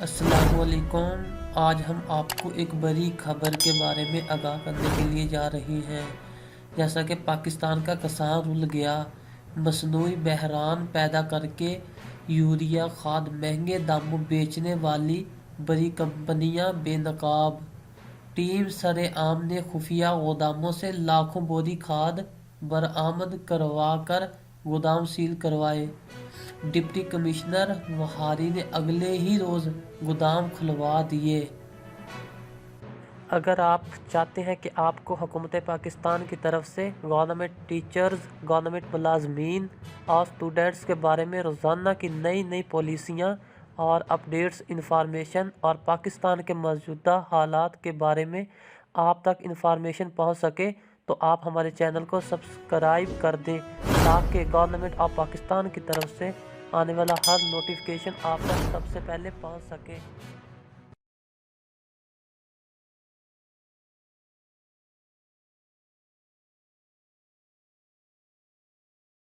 السلام علیکم۔ آج ہم آپ کو ایک بڑی خبر کے بارے میں آگاہ کرنے کے لیے جا رہے ہیں۔ جیسا کہ پاکستان کا کسان رل گیا، مصنوعی بحران پیدا کر کے یوریا کھاد مہنگے داموں بیچنے والی بڑی کمپنیاں بے نقاب۔ ٹیم سرعام نے خفیہ گوداموں سے لاکھوں بوری کھاد برآمد کروا کر گودام سیل کروائے۔ ڈپٹی کمشنر وہاری نے اگلے ہی روز گودام کھلوا دیے۔ اگر آپ چاہتے ہیں کہ آپ کو حکومت پاکستان کی طرف سے گورنمنٹ ٹیچرز، گورنمنٹ ملازمین اور اسٹوڈنٹس کے بارے میں روزانہ کی نئی پالیسیاں اور اپڈیٹس انفارمیشن اور پاکستان کے موجودہ حالات کے بارے میں آپ تک انفارمیشن پہنچ سکے تو آپ ہمارے چینل کو سبسکرائب کر دیں تاکہ گورنمنٹ آف پاکستان کی طرف سے آنے والا ہر نوٹیفیکیشن آپ تک سب سے پہلے پہنچ سکے۔